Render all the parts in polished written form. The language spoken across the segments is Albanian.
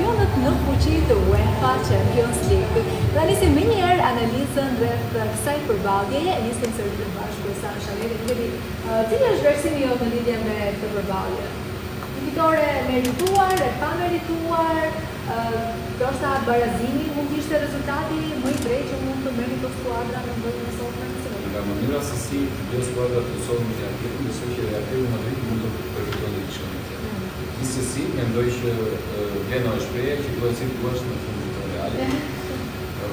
kampionët në fuqi të UEFA Champions League. Dhe nisim më njëherë analizën rreth kësaj përballjeje, nisim sërish bashkë me Shameli. Cili është vlerësimi jot në lidhje me këtë përballje? Fitore merituar, e pa merituar, ndoshta barazimi mund të ishte rezultati më i drejtë që mund të merri këtë skuadra në vendin e sotme. Nga mënyra se si dy skuadrat të sotme të janë tjetër, besoj që Real Madrid mund të përfitojë diçka më tjetër. Gjithsesi, mendoj që vlen në shprehje që duhet si thuash në fundit të Realit.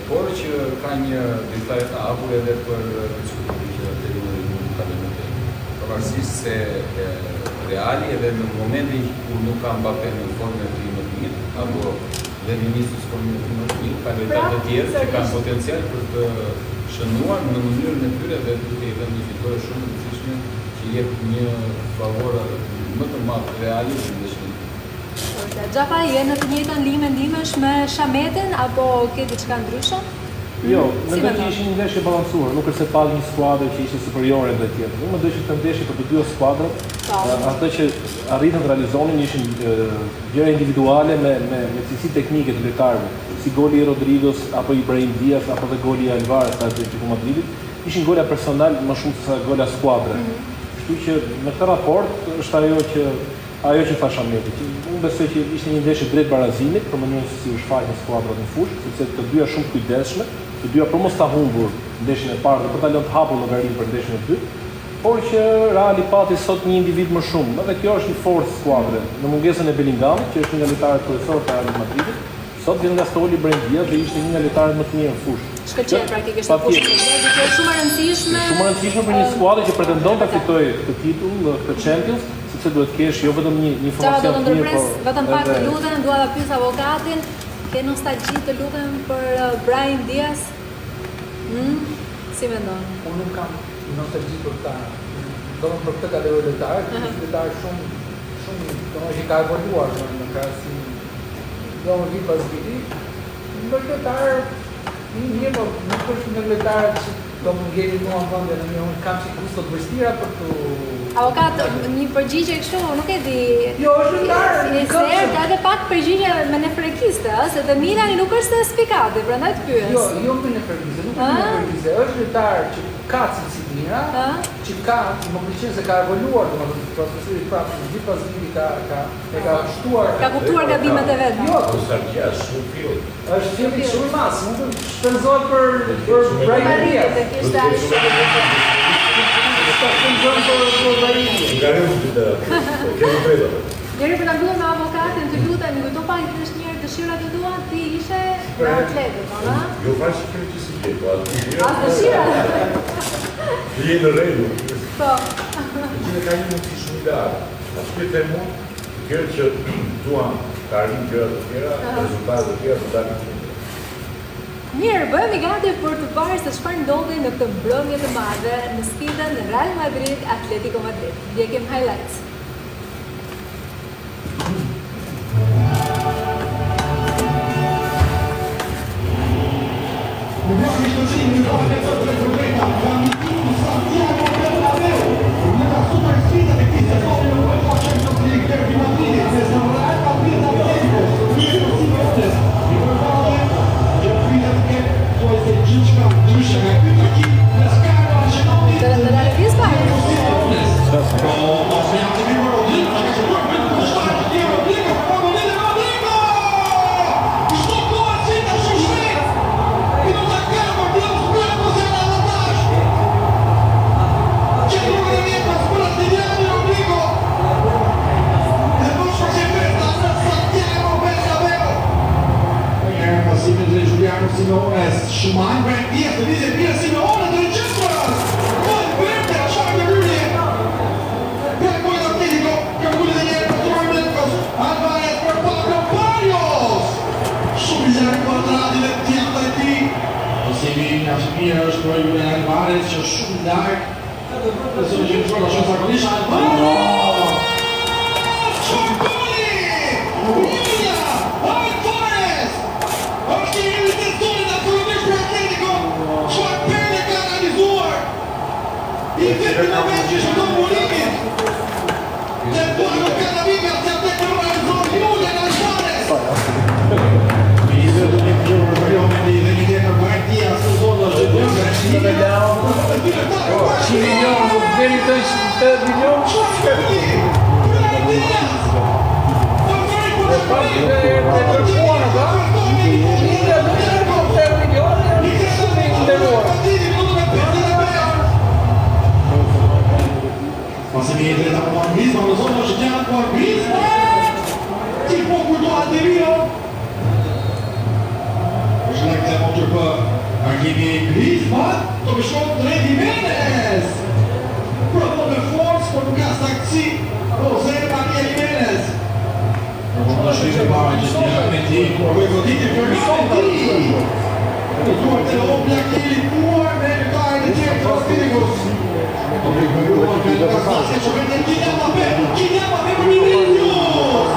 Por që ka një detaj të hapur edhe për diskutimin që Real Madrid mund ta lëmë. Pavarësisht se Reali edhe në momentin kur nuk ka Mbappé në formën e tij më të mirë, apo dhe Vinicius formën e tij më të mirë, ka lojtarë të tjerë që kanë potencial për të shënuar në mënyrën e tyre dhe duke i dhënë një fitore shumë të rëndësishme që jep një favor më të madh Realit në ndeshjen. Xhafa, je në të njëjtën linjë mendimesh me Shametin apo ke diçka ndryshe? Jo, mendoj që ishin një ndeshje balancuar, nuk është se pa një skuadër që ishte superiore ndaj tjetrit. Unë mendoj që këtë ndeshje për të dy skuadrat, ato që arritën të realizonin ishin gjëra individuale me cilësi teknike të lojtarëve, si goli i Rodrigos apo i Brahim Diaz apo dhe goli i Alvarez të Atletico Madridit, ishin gola personal më shumë se gola skuadre. Kështu që në këtë raport është ajo që tha Shameti. Unë besoj që ishte një ndeshje drejt barazimit për mënyrën se si u shfaqën skuadrat në fushë, sepse të dyja shumë kujdesshme, të dyja për mos ta humbur ndeshjen e parë dhe për ta lënë të hapur llogarinë për ndeshjen e dytë, por që Reali pati sot një individ më shumë. Edhe kjo është një forcë skuadre. Në mungesën e Bellingamit, që është një nga lojtarët kryesorë të Realit Madridit, sot vjen nga stoli Brahim Diaz dhe ishte një nga lojtarët më të mirë në fushë. Shkëlqen praktikisht në fushë. Është shumë e rëndësishme. Shumë e rëndësishme për një skuadër që pretendon ta fitojë këtë titull, këtë Champions, sepse duhet kesh jo vetëm një informacion të mirë, por vetëm pak të lutem, dua ta pyes avokatin, ke nostalgji të lutem për Brahim Diaz? Si mendon? Unë nuk kam nostalgji për ta. Domethënë për këtë kategori lojtarë, është lojtar shumë domethënë ka evoluar në krahasim. Domethënë vit pas viti, një lojtar i mirë, por nuk është një lojtar që do më ngeli mua në vëndje në një unë kam që kustot vështira për të... Avokat, një përgjigje kështu, nuk e di... Jo, është lojtar... Ka edhe pak përgjigje me nefrekiste, se dhe Milani nuk është spikat, prandaj të pyes. Jo me nefrekiste, nuk është nefrekiste, është lojtar që ka cilësi të mira, që ka, më pëlqen se ka evoluar, domethënë profesori prapë, vit pas viti ka shtuar... Ka kuptuar gabimet e vet. Jo, nostalgjia është shumë fill. Është fill shumë i madh, nuk shpenzohet për Brahim Diaz. Deri për ta mbyllur me avokatin, të lutem, më kujto pak një dëshirat e tua, ti ishe në atletet, a? Jo faqe kemi që si ke, po as dëshira. Je në rregull. Po. Që ka një mundësi shumë ideale. Ashtu e them unë, kjo që duam të arrijmë gjëra të tjera, rezultate të tjera të dalin shumë. Mirë, bëhemi gati për të parë se çfarë ndodhi në këtë mbrëmje të madhe në sfidën Real Madrid Atletico Madrid. Ndjekim highlights. Schumann, Brahim Diaz, Villa Simeone, derecha, gol verde, la llave de Rulli. Viene con el Atlético, Canguli de Hierro, Tormentos, Alvarez por Pablo Barrios. Subillare quadrati del TNT. Così viene a finire lo scoglio di Alvarez, c'è Subillare. Adesso c'è il gioco, c'è Sarkozy, Alvarez. Sarkozy! Villa! Alvarez! Oggi il testone da Colombia per Atletico! Sua pelle cara di Zuar! In 20 momenti ci sono Molini! Nel buono Cannavini si ha detto ora il Zuar, Julian Alvarez! Come shot Red Jimenez. Provo per force por nuk ka saktësi. Jose Maria Jimenez. Do shihni para që një Mehdi Poi goditi per Mehdi. Duar të lopja kili tuar me lëkajnë e tjerë Trostirikos. Kylian Mbappé për Vinicius.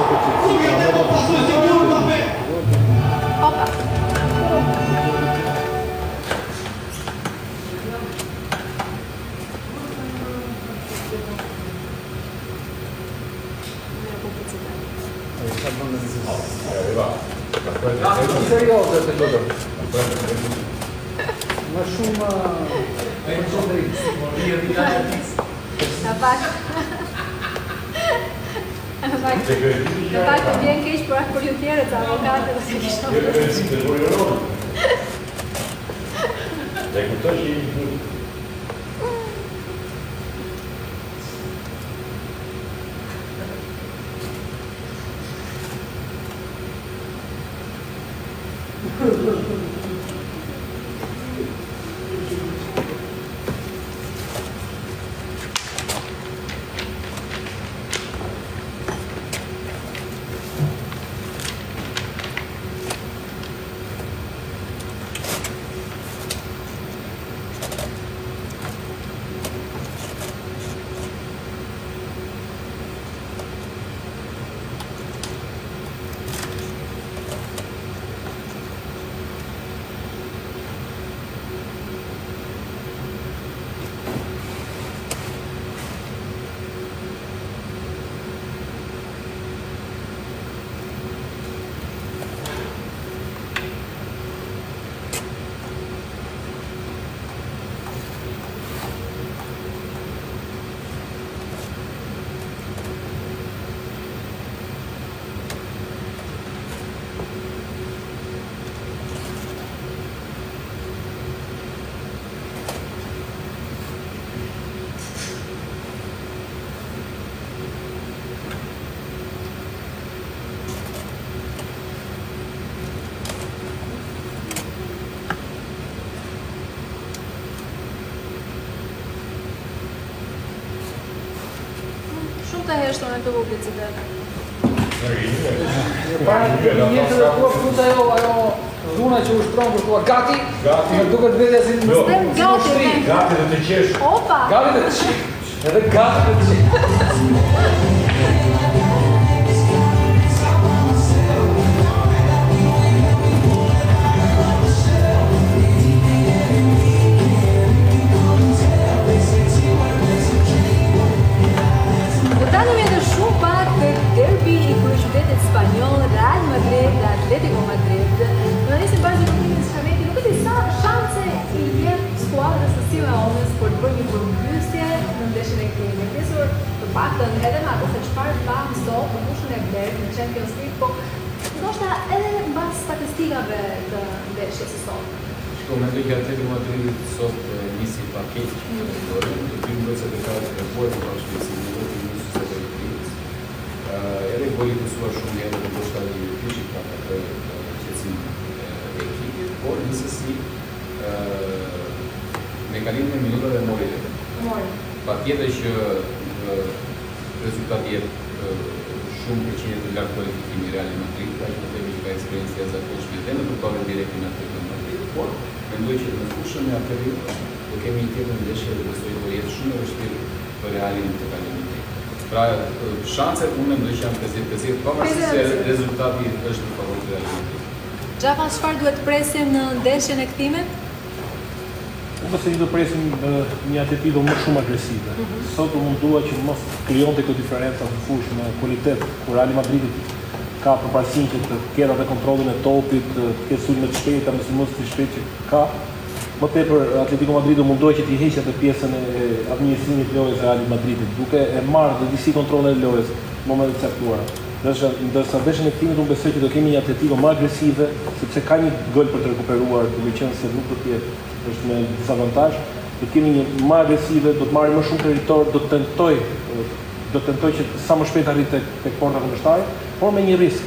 Nuk e tempo passo di Kylian Mbappé. Opa. Serioze të lodër. Më shumë Në pak. Në pak të vjen keq për ju tjerët të avokatët dhe si kishtë. Shumë të heshtur në këtë publicitet. para një jetë dhe tua fruta ajo dhuna që ushtron për tua gati. Më duket vetja si Gati dhe të qesh. Opa! Gati dhe të qik. Edhe gati dhe të qik. Tani me të shumë pak të derbi i kryeqytetit spanjoll, Real Madrid dhe Atletico Madrid. Në nisim bashkë të kuptimin Shameti, nuk e di sa shanse i jep skuadrës së Simeonës për të bërë një përmbysje në ndeshjen e këtij. Me pjesur të paktën edhe me ato se çfarë kam sot në fushën e blerë në Champions League, po ndoshta edhe mbas statistikave të ndeshjes së sot. Mendoj që Atletico Madrid sot nisi pakeq në dorën, të dy mbështetje të ka treguar të bashkë si edhe voli të suar shumë herë dhe ndoshta i kishit pak atë qetësim e ekipit, por njësësi me kalimin e minutave mori vetë. Patjetër që rezultati jetë shumë përqinje të lartë kualifikimi i Real Madrid, pra që të themi që ka eksperiencë të zakonshme edhe në përparën direkte në Atletico Madrid, por mendoj që në fushën e atërit do kemi një tjetër ndeshje dhe besoj do jetë shumë e vështirë për Realin të kalimin. Pra, shanset unë mendoj që janë 50-50, pavarësisht se rezultati është në favor të Real Madrid. Xhafa, çfarë duhet presim në ndeshjen e kthimit? Unë besoj që do presim një Atletico më shumë agresive. Sot u mundua që mos krijonte këtë diferencë në fushë me kualitet, kur Real Madridi ka përparësinë që të ketë atë kontrollin e topit, të ketë sulme të shpejta, mos të shpejtë që ka. Më tepër Atletico Madrid u mundoi që t'i heqë atë pjesën e administrimit të lojës Real Madridit, duke e marrë dhe disi kontrollin e lojës në momentet e caktuara. Ndërsa ndeshjen e kthimit unë besoj që do kemi një Atletico më agresive, sepse ka një gol për të rekuperuar, duke qenë se nuk do të jetë është me disavantazh. Do të kemi një më agresive, do të marrë më shumë territor, do të tentoj që sa më shpejt arrit tek porta kundërshtare, por me një risk,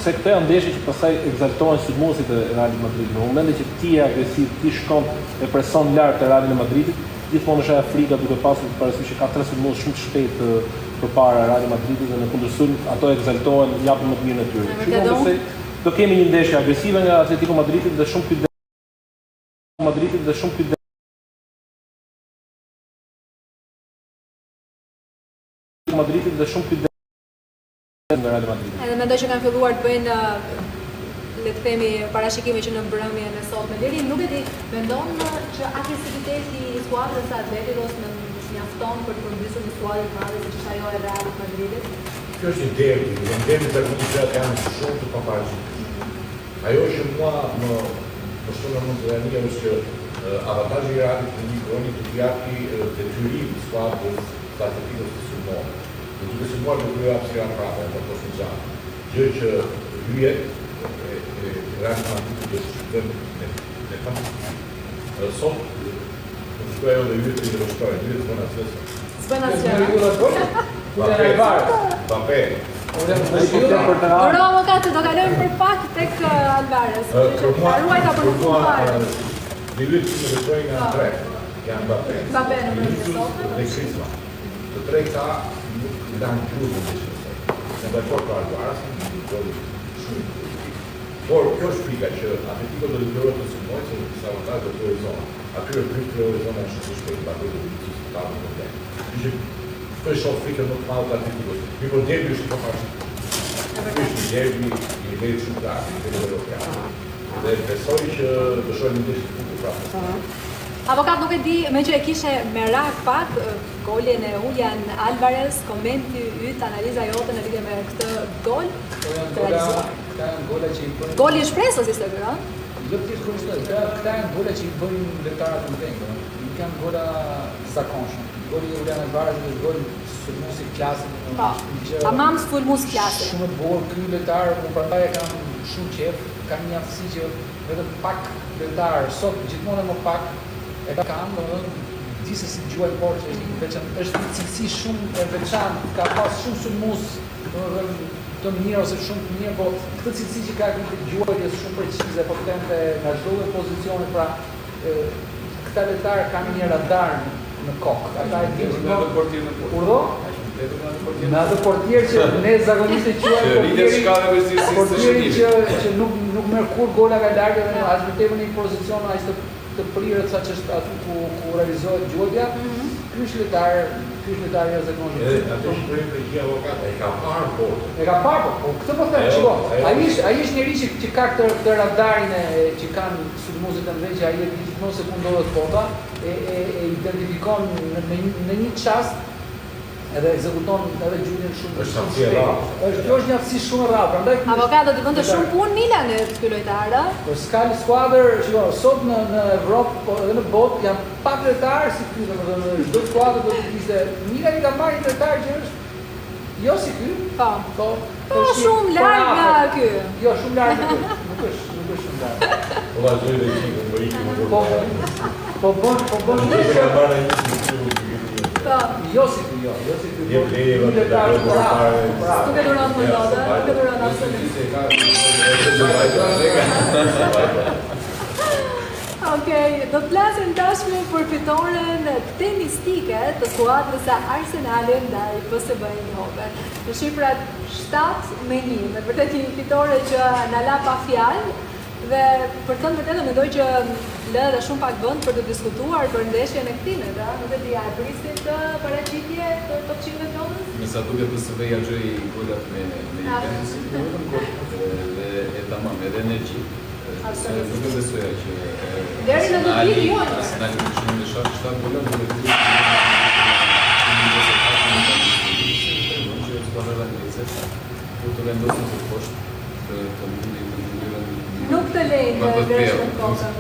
se këto janë ndeshje që pastaj egzaltojnë sulmuesit e Realit Madridit. Në momentin që ti je agresiv, ti shkon e preson lart te Realin e Madridit, gjithmonë është ajo frika duke pasur parasysh që ka 3 sulmues shumë të shpejtë përpara Realit Madridit dhe në kundërshtim ato egzaltohen, japin më të mirën e tyre. Kështu që do kemi një ndeshje agresive nga Atletico Madridi dhe shumë kujdes nga Real Madrid. Edhe mendoj që kanë filluar të bëjnë le të themi parashikime që në mbrëmjen e sotme deri nuk e di, mendon që agresiviteti i skuadrës së Atletikos mjafton për të përmbysur një skuadër të madhe siç është ajo e Realit Madridit? Kjo është një derbi, dhe në derbi zakonisht janë shumë të paparashikueshme. Ajo që mua më shton në mendje është që avantazhi i Realit në një kroni të japi detyrim skuadrës së Atletikos të sulmojë. Në duke sulmuar do kryej hapësira prapë, apo të fuqizan. Gjë që hyjet e Realit Madridit do të shkëndijnë në fantastik. Sot në shkoj ajo dhe hyjet të rështojnë, hyjet të bëna sësë. S'bën asgjë. Mbappé. Bravo Katë, do kalojmë për pak tek Alvarez. Haruaj ka për fare. Dhe hyjet që rështojnë janë 3. Janë Mbappé. Mbappé në mbrëmje të sotme. Dhe Griezmann. Të 3 këta nuk janë gjurë në ndeshje. Në dakord për Alvarez, një gol shumë kritik. Por kjo është frika që Atletico do të duhet të sulmojë se sa avantazh do të horizon. Aty është prit horizon është shumë shpejt, Mbappé do të gjithë ta në problem. Kështu që kjo është shumë frikë më të madhe të Atleticos. Mi po derbi është pa parashikueshëm. Ky është një derbi i nivelit shumë të lartë, i nivelit evropian. Dhe besoj që do shohim një ndeshje të bukur prapë. Avokat nuk e di, me që e kishe merak pak golin e Julian Alvarez, komenti yt, analiza jote në lidhje me këtë gol. Këta janë gola që i bëjnë... Goli i shpresës ishte ky, ëh? Jo thjesht kushtojnë, këta janë gola që i bëjnë lojtarët në tengë, nuk janë gola zakonshme. Goli i Julian Alvarez është gol sulmues i klasik. Po, tamam sulmues klasik. Shumë të bukur ky lojtar, unë prandaj e kam shumë qejf, kam një aftësi që vetëm pak lojtar sot gjithmonë më pak e kam, gjithsesi gjuaj Porçë është një cilësi shumë e veçantë, ka pas shumë sulmues, të mirë ose shumë të mirë, po këtë cilësi që ka këtë gjuajtjes shumë precize, potente nga çdo lloj pozicioni, pra këta lojtarë kanë një radar në kokë. Ata e dinë në atë portier në portier. Urdhë? Në atë portier që ne zakonisht e quajmë portieri që nuk merr kur gola nga larg dhe as vetëm në një pozicion as të prirët sa që është aty ku realizohet gjuajtja. Ky është lojtar jashtëzakonisht. Edhe atë shprehje për gjë avokat e ka parë portën. E ka parë, po këtë po them, shiko. Ai është njeriu që ka këtë radarin që kanë sulmuesit e mëdhenj, ai e di gjithmonë se ku ndodhet porta, e identifikon në një çast edhe ekzekuton edhe gjyqin shumë. Është aftësi e rrallë. Është një aftësi shumë e rrallë, prandaj Avokat do të bënte shumë punë Milan ky lojtar, ëh? për skal skuadër, shiko, sot në Evropë po edhe në botë janë pak lojtarë si ky, domethënë çdo skuadër do të kishte Milani ka marrë një lojtar që është jo si ky, Po. po Shumë larg nga ky. Jo, shumë larg nga ky. Nuk është shumë larg. Po vazhdoi dhe ikën, po ikën më vonë. Po bën Ne ka marrë një sulmues. Po. jo si ky. Je vlerë të dalë për parë. Nuk e duron më dot, nuk e duron absolutisht. Okej, do të flasim tashmë për fitoren tenistike të skuadrës së Arsenalit ndaj PSV Eindhoven. Në shifrat 7-1, me vërtet një fitore që na la pa fjalë dhe për të thënë vërtetë mendoj që lë edhe shumë pak vend për të diskutuar për ndeshjen e këtij, nuk e di a e prisin të paraqitje të topçive të Londrës? Me sa duket PSV-ja gjoi golat me intens, dhe e tamam, edhe energji. Nuk e besoja që Deri në vitin jo. Arsenali kishte në shaf 7 gola dhe vetë të vendosin të poshtë të Nuk të lejnë në kokën.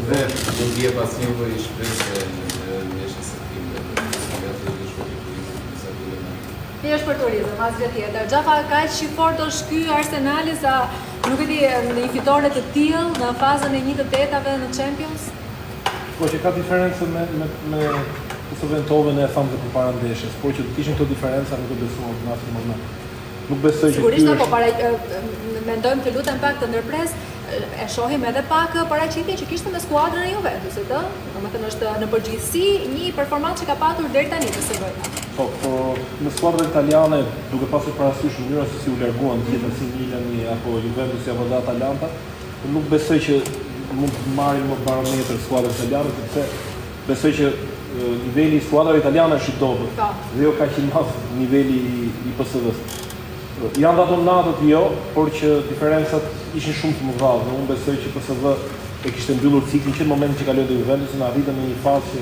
Dhe do t'je pas një vë i shpresë në ndeshjen së timit të Ti është për turizëm, asgjë tjetër. Xhafa kaq shifort është ky Arsenali sa nuk e di në një fitore të tillë në fazën e 1/8 në Champions. Po që ka diferencë me PSV Eindhoven e thamë përpara ndeshjes, por që të kishin këto diferenca nuk e besuam në asnjë moment. Nuk besoj që sigurisht apo mendojmë të lutem pak të ndërpres, e shohim edhe pak paraqitjen që kishte me skuadrën e Juventusit, ëh? Domethënë është në përgjithësi një performancë që ka patur deri tani PSV-ja. Po, në skuadrën italiane, duke pasur parasysh mënyra se si u larguan tjetër si Milani apo Juventusi apo dhe Atalanta, nuk besoj që mund të marrin më barometër skuadrën italiane, sepse besoj që niveli i skuadrave italiane është i dobët. Dhe jo kaq i madh niveli i PSV-s. Janë dato natët jo, por që diferencat ishin shumë të mëdha. Dhe unë besoj që PSV e kishte mbyllur ciklin që në momentin që kaloi te Juventusi në arritën në një fazë që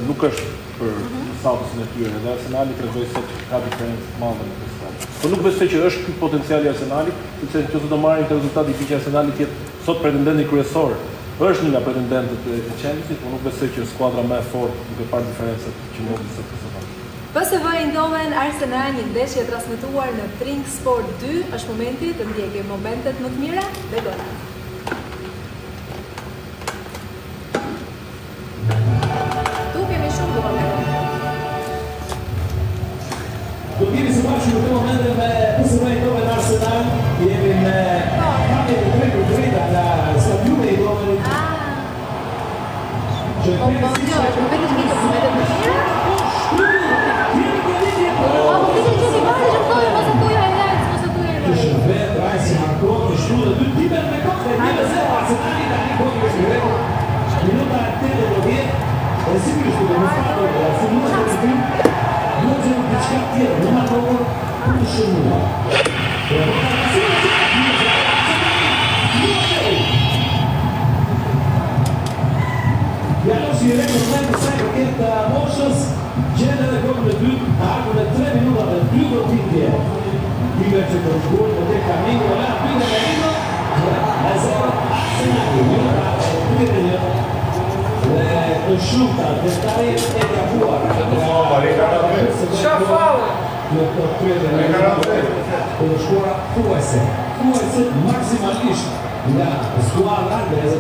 nuk është për statusin e tyre. Dhe Arsenali tregoi sot që ka diferencë të mëdha në këtë. Por nuk besoj që është ky potenciali i Arsenalit, sepse nëse do marrim këtë rezultat i që Arsenali tjetë sot pretendenti kryesor. Është një nga pretendentët e Champions, por nuk besoj që skuadra më e fortë duke parë diferencat që mund të PSV. PSV Eindhoven Arsenal, një ndeshje e transmetuar në Trink Sport 2, është momenti të ndjekim momentet më të mira dhe golat. Tu kemi shumë golat. Do kemi së bashku në këtë momente me PSV Eindhoven Arsenal, jemi me kamje të tretë drejta nga stadiumi i Eindhovenit. Po, jo, është momentet të momentet më mira. Genere come le più, hanno 3 minuti per più notizie. Diverse con gol, del cammino, la fine del cammino, la zero, Arsenal, Sciutta, Dettare e Capua. Con scuola QS maximalist, la squadra inglese.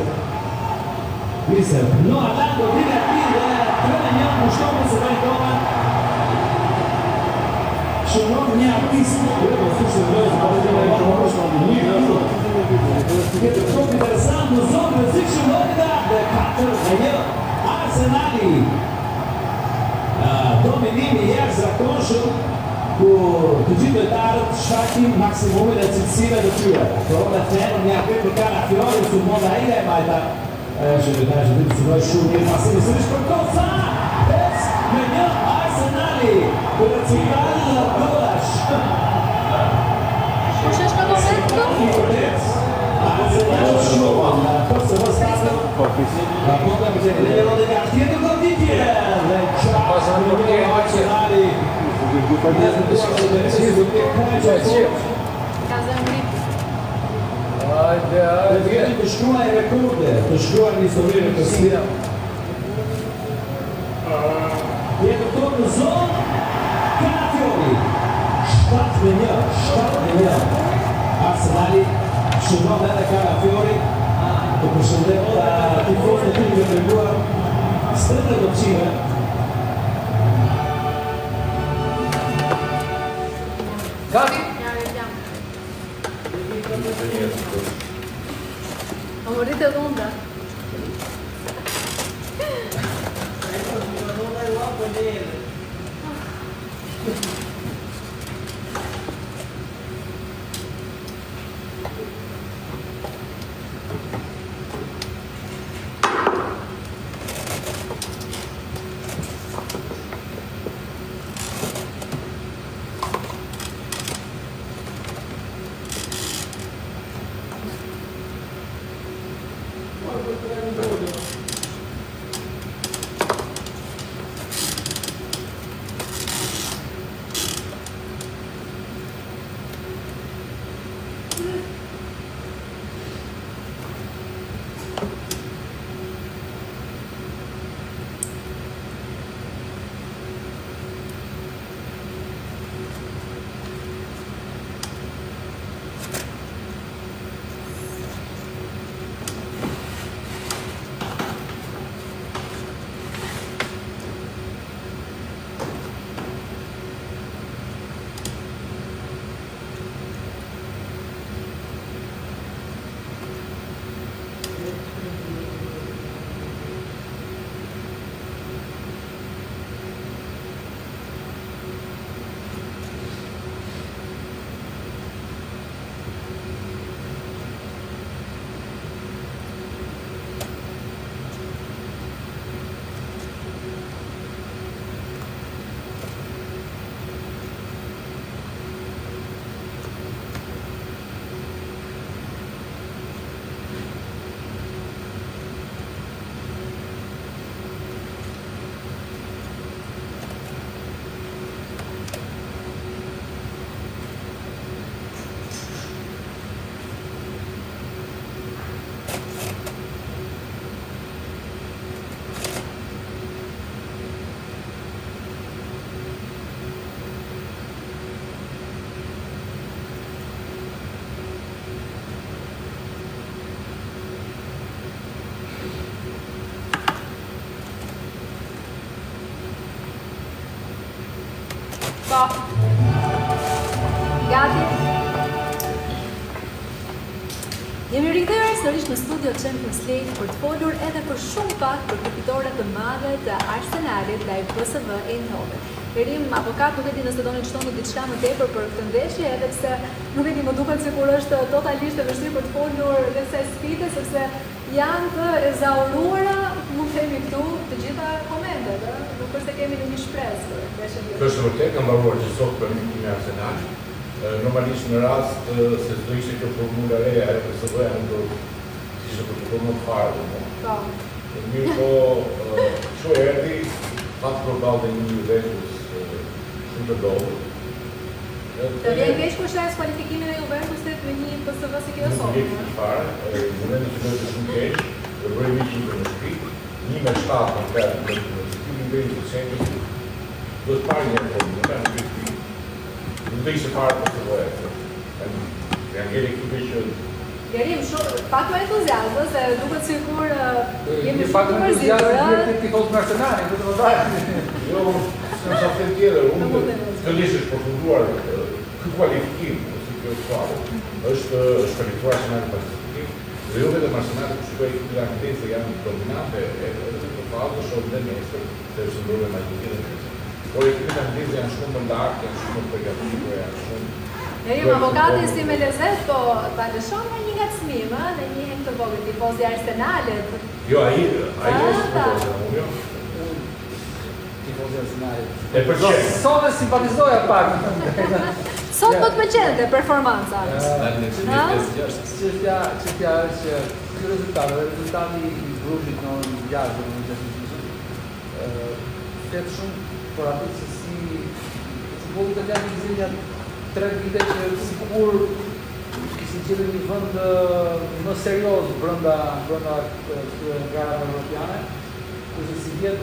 Mister, no hablando divertido, treneniamo muszkowy z Eindhoven. Szanowni artyści, çok interesant, zor Arsenali. Dominimi jak zakończył të gjithë lojtarët shfakin maksimumin e cilësive të tyre. Korona Fener një apet për kanë Fiori, su monda ai e majta. Shëndetaj që të synoj shumë një pasimi sërish për Kosa. Pes me një Arsenali për të ciklarë në Golash. Kush është në moment? Arsenali shumë. Forse më stato. La conta che se ne lo deve artiete con di piede. Ciao, Arsenali. Të shkruaj rekorde, të shkruaj një historie në kësia. Jetë këto në zonë, Calafiori. 7-1. Arsenali shëndon edhe Calafiori. Të përshëndet të tifos në të një treguar stëtë të qime. Gati? Ho morito d'onda. Po. Gati. Jemi rikthyer sërish në studio Champions League për të folur edhe për shumë pak për kufitoret të madhe të Arsenalit ndaj PSV Eindhoven. Erim, avokat, nuk e di nëse doni të shtoni diçka më tepër për këtë ndeshje, edhe pse nuk e di, më duket sikur është totalisht e vështirë për të folur dhe kësaj sfide, sepse janë të ezauruara, mund të themi këtu, të gjitha komentet, nuk është se kemi në një shpresë për ndeshjen e Është vërtet ka mbaruar që sot për mikimin e Arsenalit. Normalisht në rast se do ishte kjo formula e reja e PSV-ja nuk do ishte për të formuar fare. Po. Mirë po, që erdi, patë përballë dhe një Juventus shumë të dobët. Të vjen keq kur shajs kualifikimin e Juventusit me një PSV si kjo sot. Nuk e keq fare, në momentin që bëhet shumë keq, do bëri një qipër në shtëpi, 1-7 në kratë në nivelin të Champions League. Do të parë një formular, nuk do ishte fare PSV-ja. Janë ngjerë ekipe që Jerim, pak më entuziazmë, se duket sikur jemi pak shumë të më mërzitur. entuziazëm të tifozë në Arsenali, këtë më dajë. jo, s'kam sa them tjetër, unë fillimisht është përfunduar ky kualifikim, ose kjo skuadër, është kvalifikuar Arsenali për klasifikim, dhe jo vetëm Arsenali, por shikoj ekipet e Anglisë që janë dominante edhe në fazë shoh dhe nesër, se është ndodhur me Juventusin. Por ekipet e Anglisë janë shumë të lartë, janë shumë të përgatitur, janë shumë. Jerim, avokati si me lezet, po ta lëshon me një ngacmim, në një hem të vogël, tifozi Arsenalit. Jo, ai është tifozi, unë jo. Tifozë e Arsenalit. E përqen. Sot e simpatizoja pak. Sot po të pëlqente performanca. Arsenali në çdo 5-6. Çështja është që ky rezultati i Brushit në orën 6 në flet shumë për atë se si futbolli italian i gjatë 3 vite që sikur kishin gjetur një vend më serioz brenda garave evropiane, kurse si vjet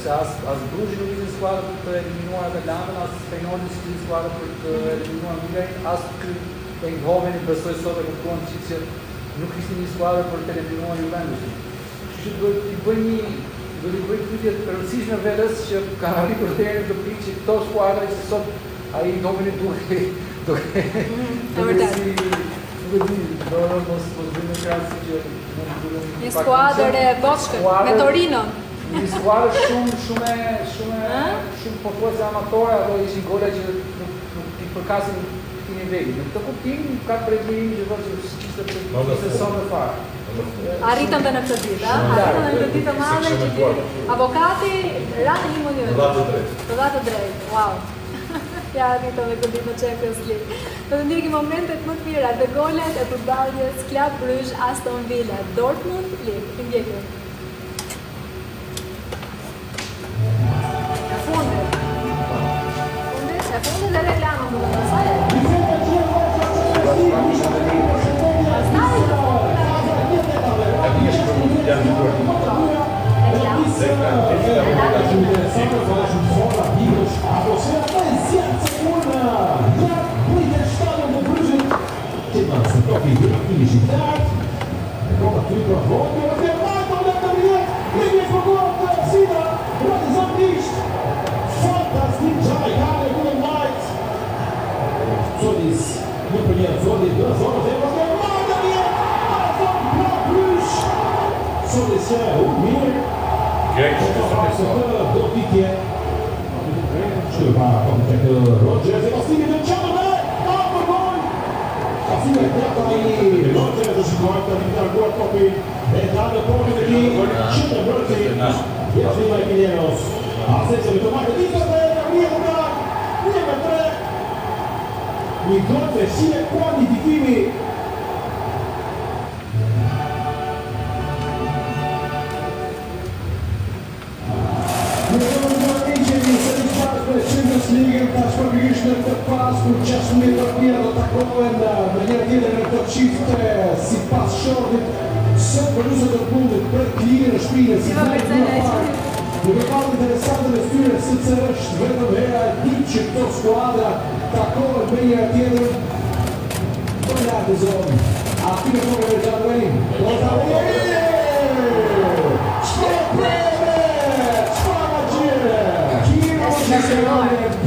se as Brushi nuk ishte skuadër për të eliminuar Atalantan, as Feyenoordi nuk ishte skuadër për të eliminuar Milanin, as ky Eindhoven i besoj sot e kuptuan që nuk ishte një skuadër për të eliminuar Juventusin. Kështu që do t'i bëj pyetje të rëndësishme vetes që kanë arritur deri në pikë që këto skuadra që sot ai Eindhoveni duke si nuk e di, mos bëjmë krahas që Një skuadër e Boçkët, me Torino. Një skuadër shumë pothuajse amatore, ato ishin gola që nuk i përkasin këtij niveli. Në këtë kuptim ka prekërim që thotë se kishte son të fare. Arritëm dhe në këtë ditë, arritëm dhe në këtë ditë të madhe që avokati ranë një mënyrë. Të dha të drejtë, wow. Ja, arritëm dhe këtë ditë në Champions League. Në të ndjeki momentet më të mira dhe golet e përballjes Club Brugge Aston Villa, Dortmund, Lille. Të ndjekim. E fundit dhe reklamë më të pasaj.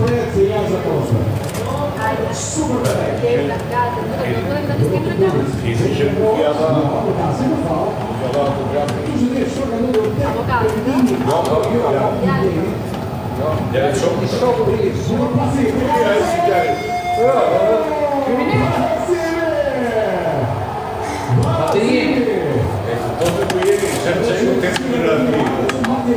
Prezzi Jazakov. Deri nga gati, nuk e mendojmë tani s'kemi reklamë. Dice që nuk ja dha autografi. Avokati, Ja e shoku. Ja e sigari. Dopo tu ieri c'è un tempo di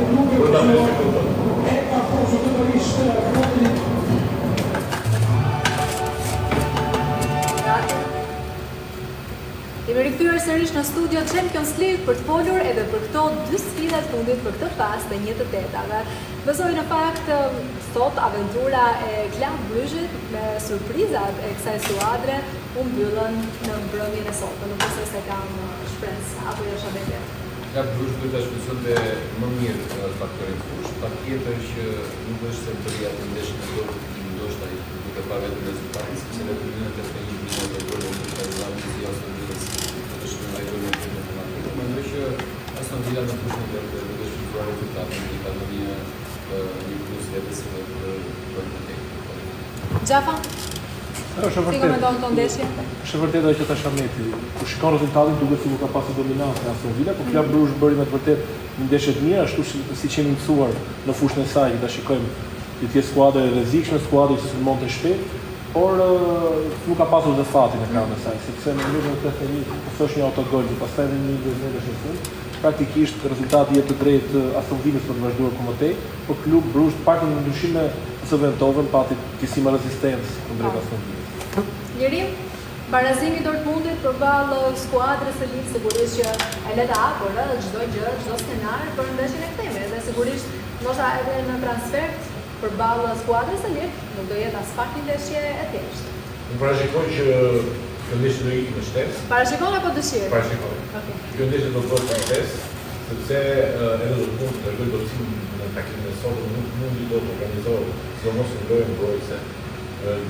Jemi rikthyer sërish në studio Champions League për të folur edhe për këto dy sfida të fundit për këtë fazë të 1/8-ave. Besoj në fakt sot aventura e Club Brugge-it me surprizat e kësaj skuadre u mbyllën në mbrëmjen e sotme. Nuk është se kam shpresë apo jo Shabete. Club Brugge duhet ta shfrytëzonte më mirë faktorin fushë. Patjetër që nuk është se bëria të ndeshjes në dorë i ndoshta duke pa vetëm rezultatin, sepse në përmbylljen e 81 minuta golën e Partizanit si Aston Villa të shpëndoi golën e Partizanit. Mendoj që Aston Villa në fushën e tyre do të shfrytëzojë rezultatin i ka dhënë një plus vetës për të teknikë. Xhafa, Është si komenton këtë ndeshje? Është vërtet ajo që tha Shameti. Kur shikon rezultatin duket se nuk ka pasur dominancë në Aston Villa, por Club Brugge bëri me të vërtet një ndeshje të mirë, ashtu siç jemi mësuar në fushën e saj, që ta shikojmë që të jetë skuadër e rrezikshme, skuadër që sulmonte shpejt, por nuk ka pasur dhe fatin në krahun e saj, sepse në minutën e 81 thosh një autogol, pastaj edhe një ndeshje në fund. Praktikisht rezultati jep të drejtë Aston Villës për të vazhduar kombëtej, por Club Brugge pak në ndryshime së Eindhoven pati disa rezistencë kundrejt Aston Villës. Lirim, barazimi Dortmundit përballë skuadrës së Lille sigurisht që e le të hapur çdo gjë, çdo skenar për ndeshjen e këtij dhe sigurisht ndoshta edhe në transfert përballë skuadrës së Lille nuk do jetë as pak një ndeshje e thjeshtë. Unë parashikoj që kjo ndeshje do ikë në shtesë. Parashikon apo dëshirë? Parashikoj. Kjo ndeshje do të bëhet në shtesë, sepse edhe do të mund të tregoj dorësim në takimin e sotëm, nuk mundi do të organizohet, sidomos në lojën mbrojtëse.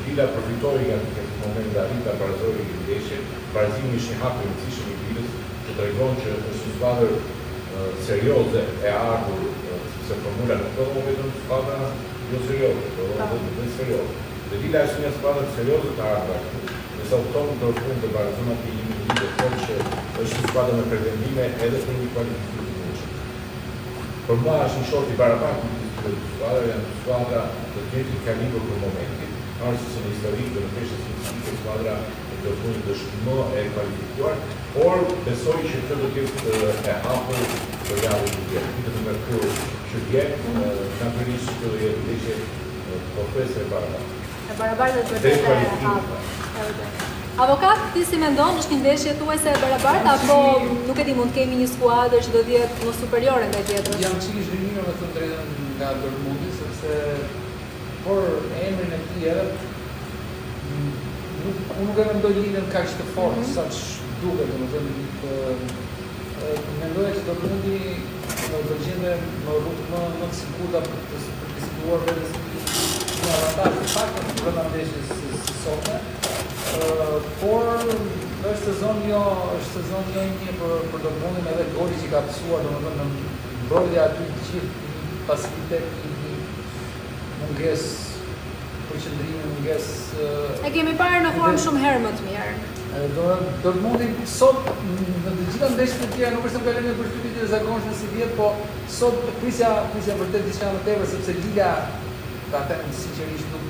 Villa përfitoi nga këtë moment dhe arrita barazori i ndeshje. Barazimi ishte një hap i rëndësishëm i Villës, që tregon që është një skuadër serioze e ardhur, sepse formula nuk do vetëm skuadra jo serioze, por edhe serioze. Dhe Villa është një skuadër serioze të ardhur këtu. Nëse opton për fund të barazonat i një lidhje thonë që është një skuadër me pretendime edhe për një kualifikim të fuqishëm. Për mua është një short i barabartë në këtë skuadër, janë skuadra të njëjtit kalibër për momentin. Arsi se në historikë dhe në peshë specifike skuadra e Dortmundit është më e kualifikuar, por besoj që këtë do t'jetë e hapur për javën të vjetë. Këtë të mërkur që vjetë, natyrisht që do jetë ndeshje pothuajse e barabartë. E barabartë dhe të hapur. Avokat, ti si mendon, është një ndeshje thuajse e barabartë apo nuk e di mund të kemi një skuadër që do të jetë më superiore ndaj tjetrës? Jam çikish rënjur me të drejtën nga Dortmundi, sepse por emrin e tij edhe unë nuk e mendoj lidhen kaq të fortë sa duket, domethënë mendoj që Dortmundi do të gjende në rrugë më të sigurta për të situuar vetes në avantazh të paktën brenda ndeshjes së sotme. Por është sezon jo i mirë për Dortmundin, edhe goli që ka pësuar, domethënë në mbrojtja aty të gjithë pasivitet mungesë përqendrimi, mungesë. E kemi parë në formë shumë herë më të mirë. Dortmundi sot në të gjitha ndeshjet e tjera nuk është se kalojnë në përshtypje të zakonshme si vjet, po sot prisja vërtet diçka më tepër sepse Liga ta them sinqerisht nuk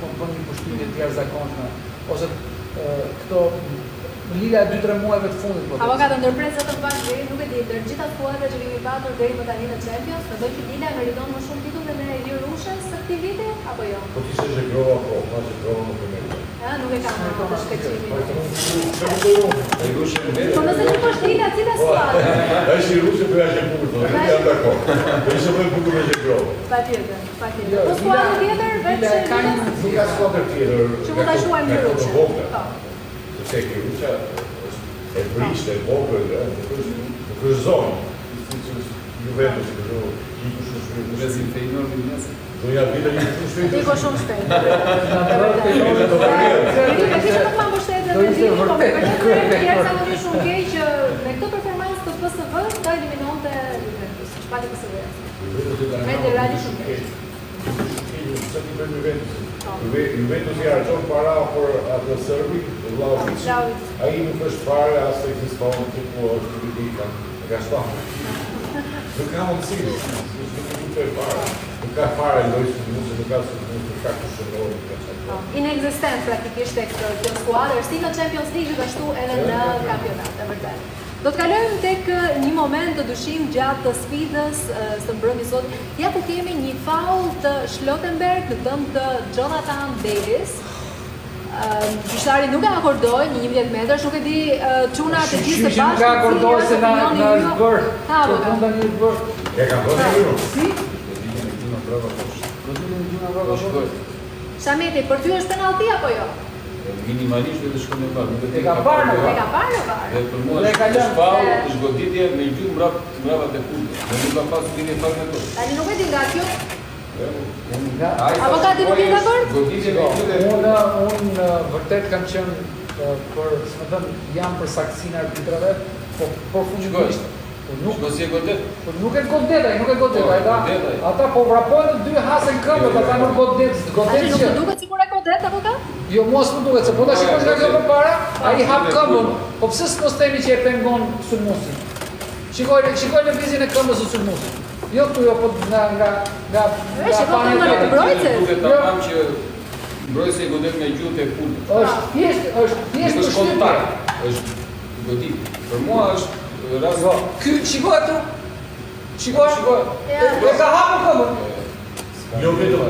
më bën një përshtypje të jashtëzakonshme ose këto Liga e 2-3 muajve të fundit po. Avokat ndërpresa të bashkë deri nuk e di, ndër gjitha skuadrat që kemi pasur deri më tani në Champions, mendoj që Liga meriton më shumë titulle në Elir Rushën së këtij viti apo jo? Po ti se Zhegrova po, pas Zhegrova nuk e meriton. Nuk e kam atë shkëlqimin. Ai Rushë Po nëse nuk është Liga, cila skuadër? Është i Rushë për ashtë bukur, nuk jam dakord. Është më bukur me Zhegrova. Patjetër. Po skuadra tjetër vetë Nuk ka skuadër tjetër. që mund ta shuajmë në Rushë. Se ke Rusja e brishtë, e vogël, nuk është zonë. Juventus, që do iku shumë shpejt. Vezin Feyenoord në mes. Do ja vite një shumë shpejt. Iko shumë shpejt. Edhe do përgjë. Nuk më mbështetë dhe po me vërtetë tjerë sa më shumë keq që me këtë performancë të PSV-s do eliminonte Juventus. Çfarë PSV? Me Reali shumë keq. se një për Juventusin. Juventus i arqon para për atë Serbi, Vlahovic. Ai nuk është fare as ekziston tipu është ridika. Ka shtatë. Nuk ka mundësi, nuk e fare. Nuk ka fare lojë sulmuese, nuk ka sulmuese, ka kushëllori, ka çfarë. Inexistent praktikisht tek kjo skuadër, si në Champions League gjithashtu edhe në kampionat, e vërtet. Do të kalojmë tek një moment të dyshim gjatë të sfidës së mbrëmjes sot. Ja ku kemi një faul të Schlottenberg në dëm të Jonathan Davis. Gjyqtari nuk e akordoi një 11 metrash, nuk e di çuna të gjithë së bashku. Nuk e akordoi se na është bërë. E ka bërë ju. Si? Shameti, për ty është penalti apo jo? Minimalisht dhe shkon në bar. E ka parë në E ka parë në var. Dhe për mua është shpall, është goditje me gjumë mbrapa të fundit. Dhe nuk ka pasur lidhje fare me to. Tani nuk e di nga kjo. Apo ka ti nuk je dakord? Goditje me gjumë. Unë vërtet kam qenë për, më thënë, jam për saksinë arbitrave, po përfundimisht. Nuk si e godet. Nuk e godet, ata po vrapojnë të dy hasen këmbët, ata nuk godet A që nuk të duket sikur e godet apo ka? Jo, mos më duket, se po ta shikosh nga kjo përpara, ai hap këmbën, po pse s'mos themi që e pengon sulmuesin? Shikoj lëvizjen e këmbës së sulmuesit. Jo këtu, jo, po nga shikoj këmbën e mbrojtësit. Duket tamam që mbrojtësi e godet me gjumë te fundit. Është thjesht Është kontakt, është goditje. Për mua është rast. Ky shikoj atë. Shikoj. E ka hapur këmbën. Jo vetëm.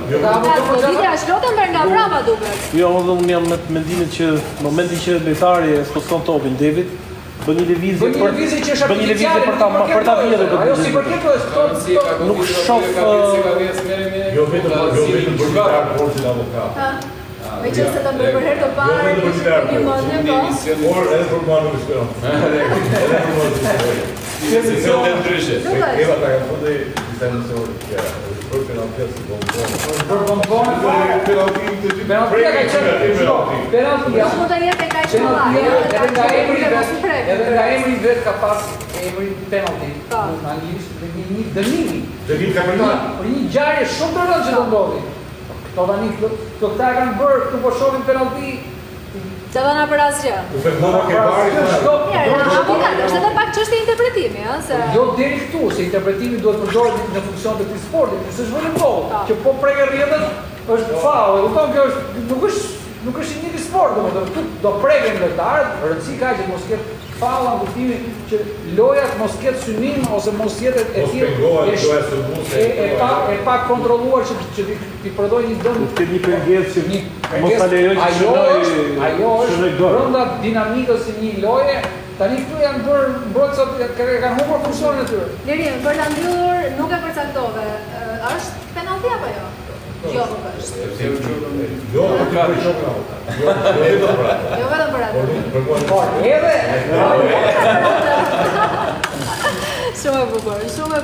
Goditja Schlottenberg nga brava duket. Jo, unë jam me mendimin që në momentin që lojtari e sposon topin David, bën një lëvizje për ta vjedhur. Ajo si përket nuk shoh Jo vetëm bërtar portin avokat. Me që se të më për herë të parë, një mëndje po. Por edhe për mua nuk shperon. Edhe për mua nuk shperon. Se të ndryshe. Eva ta kam fundi disa mësorë tjera. Për penaltia si bombon. Për bombon, penaltia ka qenë. Penaltia. Mund të jetë e ka qenë Edhe nga emri vet ka pas emri penalti. Në anglisht dhe një dënimi. Dënim ka për Për një ngjarje shumë të rëndë që do ndodhi. Këto tani këta kanë bërë këtu po shohin penalti. Se dhona për asgjë. U përmova ke bari. Avokat, është edhe pak çështje interpretimi, ëh, se Jo deri këtu, se interpretimi duhet përdoret në funksion të këtij sporti, se është voleybol, që po prekë rrjedhën, është faull. Kupton, kjo është nuk është një sport, domethënë këtu do prekën lojtarët, rëndësi ka që mos ketë faull në kuptimin që lojat mos ketë synim ose mos jetë e pa kontrolluar që ti prodhoj një dëm. Të një pengesë që mos ta lejoj që ajo është brenda dinamikës së një loje. Tani këtu janë bërë mbrojtësat kanë humbur funksionin e tyre. Lirin, për ta mbyllur nuk e përcaktove. Është penalti apo jo? Jo, nuk është. Jo, nuk ka qoftë. Jo, vetëm për atë. Jo vetëm për atë. Për mua Edhe Shumë e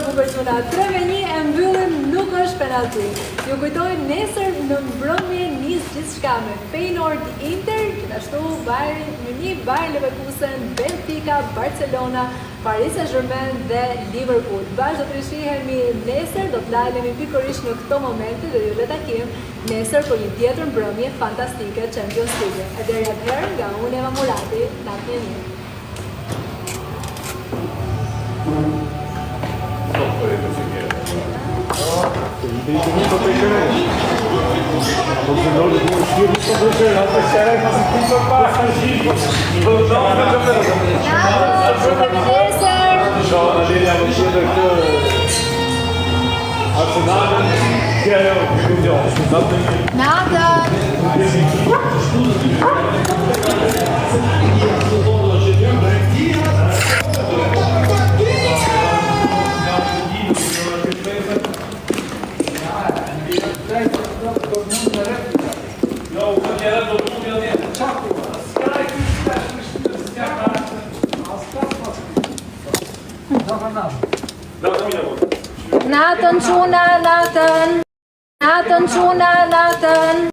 bukur çuna. 3-1 e mbyllim, nuk është penalti. Ju kujtoj nesër në mbrëmje nis gjithçka me Feyenoord Inter, gjithashtu Bayern Munich, Bayer Leverkusen, Benfica, Barcelona, Paris Saint-Germain dhe Liverpool. Bashkë do të rishihemi nesër, do të lajmemi pikërisht në këto momente dhe ju le takim nesër për një tjetër mbrëmje fantastike Champions League. E deri atëherë nga unë Eva Murati, natën e mirë. Natën çuna, natën.